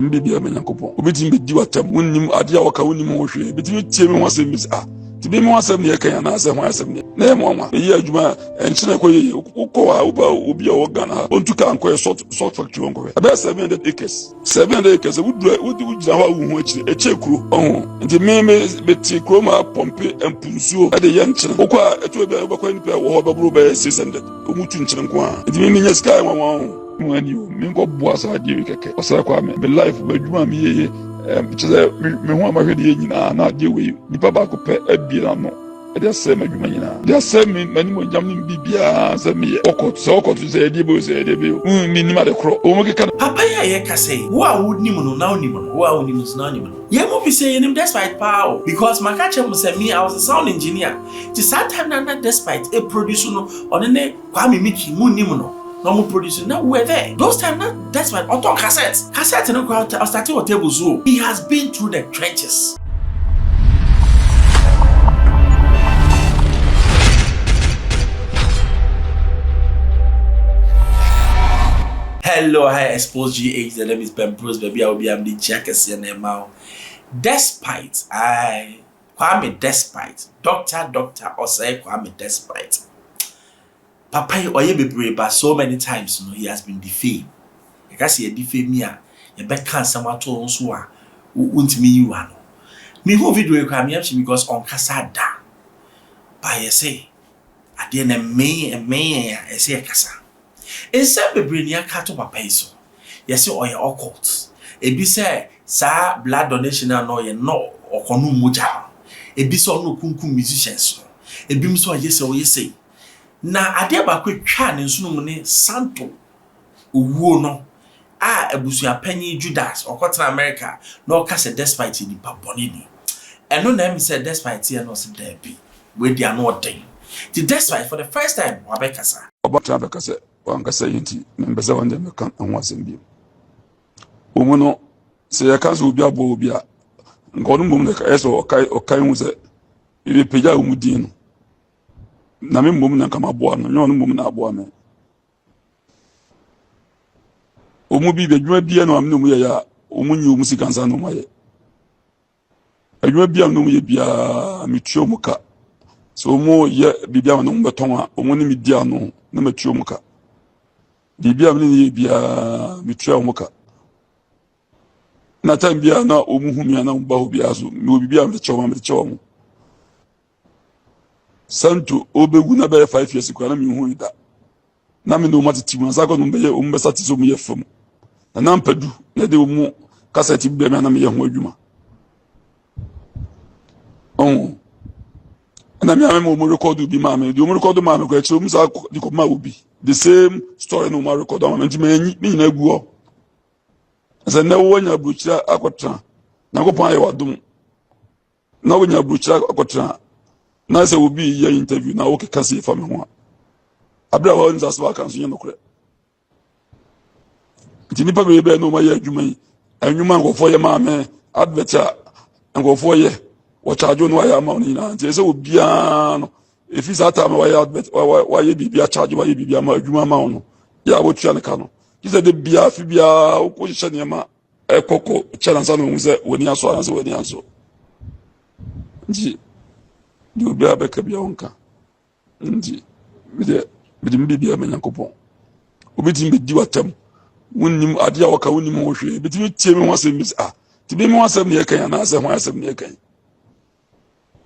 Mbibi amenyankopon obetimi bedi watam wonnim ade a waka wonnim ho hwe betimi tie me ho asem bis tibi me ho asem ne kan na asem ho asem ne na mo anwa be yi adwuma enchine koye ukọ a uba obi a wogana ha ontuka ankoye salt factory onkoye aba 700 acres 700 acres wudi gira ho awu ho akire echekuro nti me beti kuro ma pompe empunsuo ade ye nchine ukọ a eto be obakwa nipa wo ho baburo be 600 omutu nchine nko a nti me nya sky wanwa mwani mingo boasa die keke osara kwa me life badwuma me ye cheze me ho amahwede ye nyina na die we nipa ba ko pe abira no e dey say madwuma nyina dey say me mani mo jam ni bibia say me okot say die bo say dey be mi ni ma de kro o mo keka papa ya ye ka say wo a woni mo no na woni mo wo a woni mo na woni mo ye mo be say him despite power because my catch him say me I was a sound engineer the same time na despite a producer no onene kwa me miki mu ni mo no no producing. Now we're there. Those time now, that's why on cassettes. Cassettes no crowd starting on table zoo. He has been through the trenches. Hello, hi, Xposed GH. The name is Ben Bros, baby. I will be the Jackers now. Despite Doctor or say Kwame despite. Papa oye bebre but so many times he has been defamed. You can see a defame me you bet can someone to so a won't me you ano. Me who video because on kasada. But you say I didn't me say kasa. Instead bebre near kato papa so. You say oye occult. E be say sa blood donation no ye no okonu moja. E be so no kunkum musicians. E be so yes say. Na ade ba kwa twa ne nsunum ne santo owuo no a abusua panyi Judas okotena America na okase despite ni paponi ni eno na me say despite here no se there be we dia no odin the despite for the first time wabekasa obata bekasa wankasa yinti mbeza wande mekan anwasem bi omuno se yakanso obi abo obi a ngonu mum ne ka eso okai hu se ibe peja umudin no na me mum na kama boa no nyon mum na aboa me omu bi bedwuma bia no amne mu ye ya omu nyi omu sikansa no maye adwuma bia no mu ye bia metuo muka so omu ye bibia no mbeton a omu ni media no na metuo muka bibia me ni ye bia metuo muka na time bia na omu humia na mba ho bia so me bibia me chewo mu santo obegu na be 5 years kwa na me hu ida na me no matiti mu sa ko no be ye o mbesa ti so mu ye fam na mpadu na de mu cassette be me na me ye ho adwuma na me ame mo record bi ma me de mo record ma me ko e mu sa di ko ma obi the same story no ma record ma me nti me ni na egu o asa na wo nya bruchira akotra na ko pan ye wadum na wo nya bruchira akotra na se obi ya interview na woke kasi fa me ho abra wa nza so aka nso nye nokre nti nipa be be no ma ya adwuma yi anwuma ngofo ye ma me adverta ngofo ye wo charge no ya ma ni na nti se obi no efi sa ta ma wa ya advert wa ye bibia charge wa ye bibia ma adwuma ma no ya wo tua ne ka no kise de bia fi bia wo ko hye ne ma ekoko challenge no hu se woni aso anse woni aso nti di obi abeka bia wonka ndi bide mbibia amenyankopon obetimi bedi watam wonnim ade a waka wonnim ho hwe betimi tie me ho asem bis tibi me ho asem ne kan na asem ho asem ne kan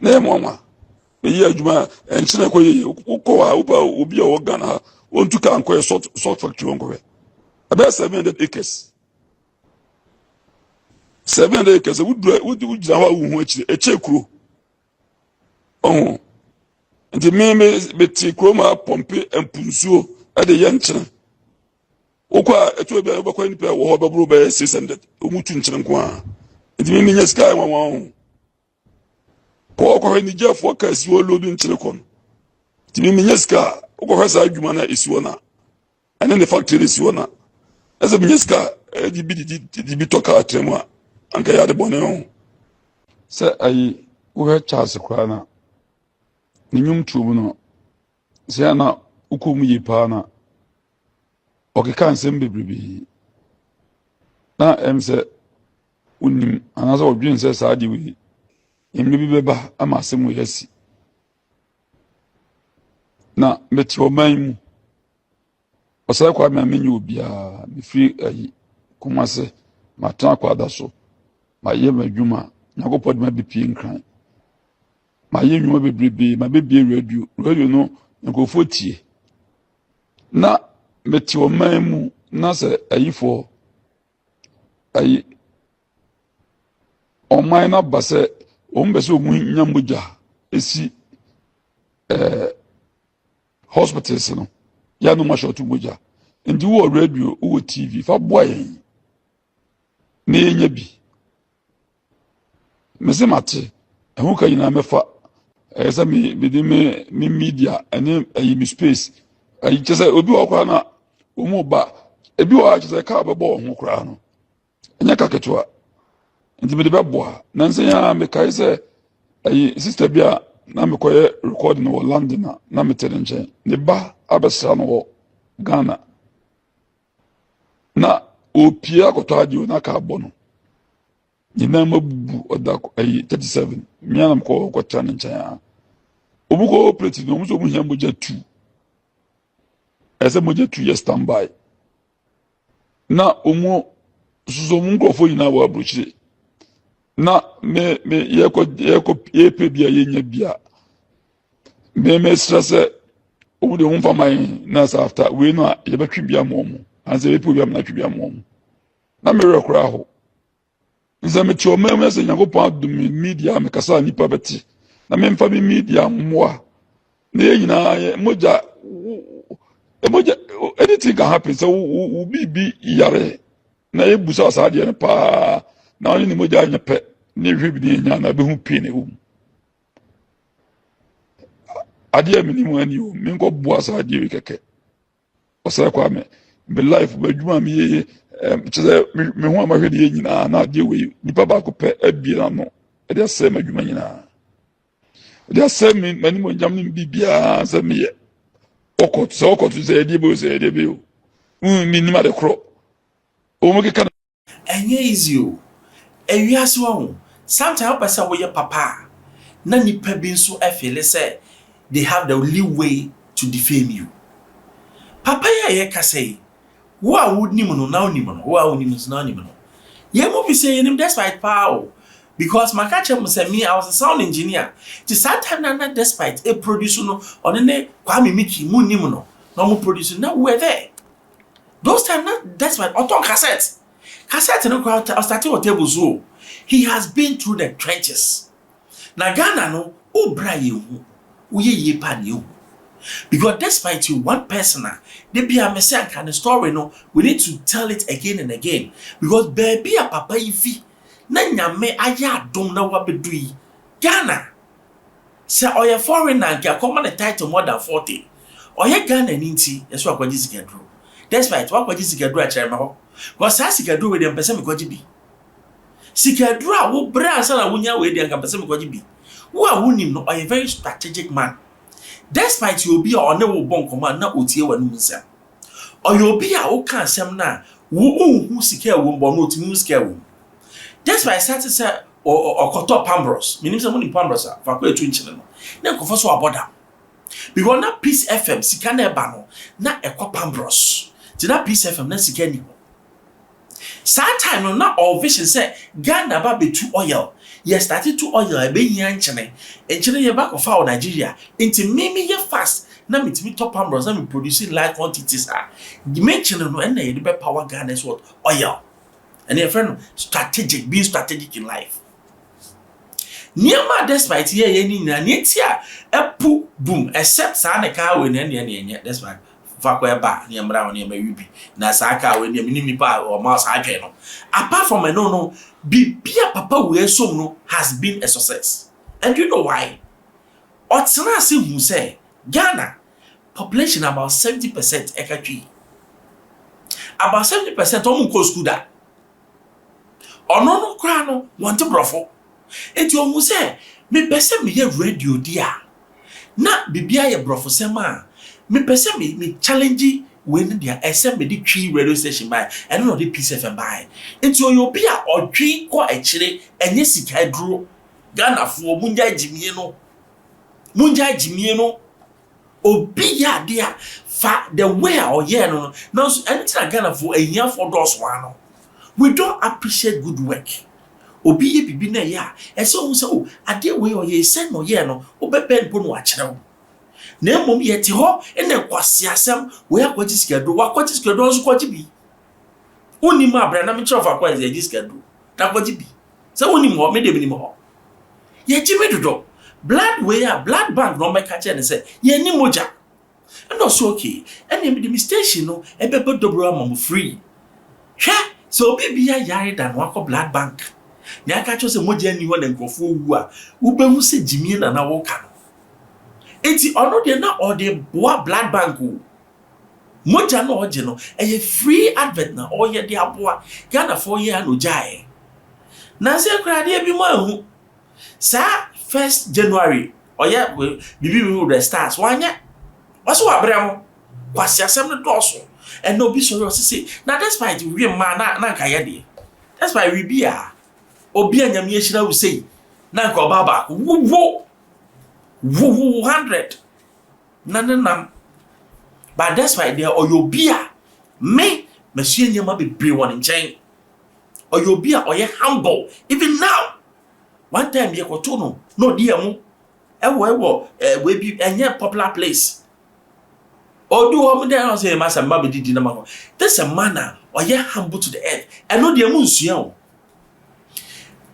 na mo anwa be yi adwuma enchine koye ukọ a uba obi a wogana ha ontuka ankoye salt factory onkoye aba 700 acres 700 acres wudi gira ho awu ho akire echekuro nti me beti kuro ma pompe empunsuo ade ye nchene ukọ eto be obakwa nipa wo ho baburo be 600 omutu nchene nko a nti me nya sky wanwan ko ni jefo ka si wo lodu nchene kon nti me nya sky ukọ sa adwuma na esiwo na ene ne factory esiwo na eze me nya sky di bi toka atremu a anka ya de bone se ayi wo Charles Krana ninyum tubu no se na ukumu yipa na okeka nsem bebrebe na emse unim anasa odwen se saa de we emre bi beba ama asem yasi na meti oman mu osai kwa me amenye obia me free ayi kumase matan kwa da so ma ye madwuma nyakopod ma bepie nkran ma ye nwuma bebrebe ma bebie radio no nkofo tie na meti oman mu na se ayi fo ayi oman na base ombese omu nyambuja esi hospitals no ya no mashotu buja ndi wo radio wo TV fa boy na yenye bi mese mate ehu ka nyina mefa esa mi bidi me media ene ayi mi space ayi chese obi wo kwa na omu ba ebi wo chese ka bebo ho kra no enya ka ketwa ndi bidi beboa na nse ya me kai se ayi sister bia na me koye recording no London na me tere nche ne ba abesa no Ghana na opia koto adio na ka bono nyina mabubu odako ayi 37 miana mko ko tane nche ya obuko operate no muso muhia moja 2 ese moja 2 ya standby na omo suzo mungo fo nyina wa abrochire na me yeko epe bia yenya bia me stress obu de humfa mai na sa after we no ye betwi bia momo anze epe bia na twi bia momo na me rekora ho nze me tio me se nyakopon adum media me kasa nipa beti na me mfa bi media moa na nyina moja anything can happen so we be yare na ebusa sa de pa na oni ni moja anya pe ni hwebi nya na be hu pin e wo ade mi ni mu ani o mi nko bua sa ade wi keke osai kwa me be life be dwuma mi ye cheze me hu ama hwede nyina na ade we nipa ba ko pe abie na no ade asem adwuma nyina ade asem mi mani mo njam ni bibia sa me ye okot ze ade be o mi ni ma de kro o mo ke kana enye easy o ewiase wo sometimes person wo ye papa na nipa bi nso afele say they have the leeway to defame you papa ye ka say wo a woni mu no na woni mu no wo a woni mu na woni mu no ye mo bi say him despite power because my catch him say me I was a sound engineer to that time na despite a producer no on ne Kwame Miki mu ni mu no no mo producer na we there those time na despite auto cassette no crowd starting on table zoo he has been through the trenches na Ghana no o bra ye hu uye ye pa ni hu because despite you one person they be a message kind of story no we need to tell it again and again because baby a papa ifi na nyame aya adom na wa bedui Ghana say oya foreigner nka come the title more than 40 oya Ghana ni nti yeso akwaji sikadro despite wa akwaji sikadro a chere ma ho because sa sikadro we dem pese me kwaji bi sikadro a wo bra sa na wonya we dem kan pese me kwaji bi wo a wonim no oya very strategic man despite you be on wo bon command na otie wanu nsem oya obi a wo kan asem na wo hu sika wo bon no otimu sika wo despite say okoto pambros minim say money pambros fa ko etu nchine no na nkofo so aboda because na Peace FM sika na eba no na ekọ pambros ti na Peace FM na sika ni ho sad time no na all vision say Ghana ba betu oil ye started to oil e be hia nchine ye back of our Nigeria into me ye fast na mitimi top pambros na me producing large quantities the mention no na ye be power Ghana is what oil and your friend strategic being strategic in life niema despite ye ni na netia epu boom except sa na ka we na enye despite fa ko eba ni mra woni ma wibi na sa ka we ni minimi pa o ma sa atwe no apart from no bibia papa we som no has been a success and you know why otsena se hu say Ghana population about 70% ekatwi about 70% o mun ko school da ono no kra no want brofo enti o mu se me pese me ye radio dia na bibia ye brofo sema me pese me challenge when they are SMBD tree radio station by and no the piece of buy. Into your beer or tree or actually and yes, it can draw Ghana for Munjai Jimieno. Munjai Jimieno. Obiya dear fa the way or no. Now, anything Ghana for a year for those one. We don't appreciate good work. Obiye bibi na ya. And so, I did way or ye send no ye no. Obepen pon watch now. Na mom yeti ho ene kwase asem we akwaji skedo wakwaji skedo nso kwaji bi oni ma bra na me chef akwaji yaji skedo na kwaji bi se oni mo me de bi ni mo ye ji me dodo blood we ya blood bank no me ka che ne se ye ni moja and also okay ene me the station no e be dobro am free hwe so obi ya yare dan wakọ blood bank nya ka cho se moja ni ho na nkofo wu a wo be hu se jimie na wo ka enti ono de na or the boa blood bank moja no oje no e free advert na o ye de aboa Ghana for year no jae na se kra de bi mo ahu sa 1st January o ye bibi the stars wanya waso abramo kwasi asem no doso and no bi so yo say na despite we ma na nka ye de that's why we be a obi anyam ye hira we say na nka obaba wo 100 nanam but that's why there oyobia me monsieur nyama be bre won nchen oyobia oye humble even now one time ye koto no dia mu ewo we bi enye popular place odu ho me dey say masa mba be didi na ma this a manner oye humble to the earth and no dia mu nsua o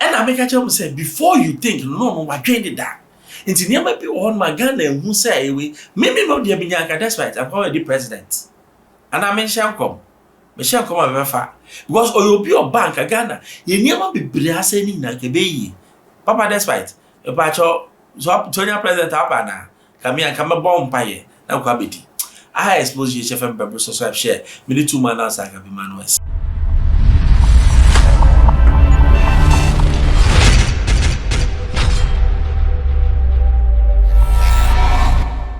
and I make a tell say before you think no wa dwen that Inti niama bi on Ghana hu say we me no dia binyanka that's right I'm calling the president and I mention come abefa because oyobi o bank Ghana ye niama bi bria say ni na ke beyi papa that's right e ba cho so Tonya president apa na kami an kama bomb paye na kwa bedi I expose you chef and subscribe share me the two man answer ka bi manuals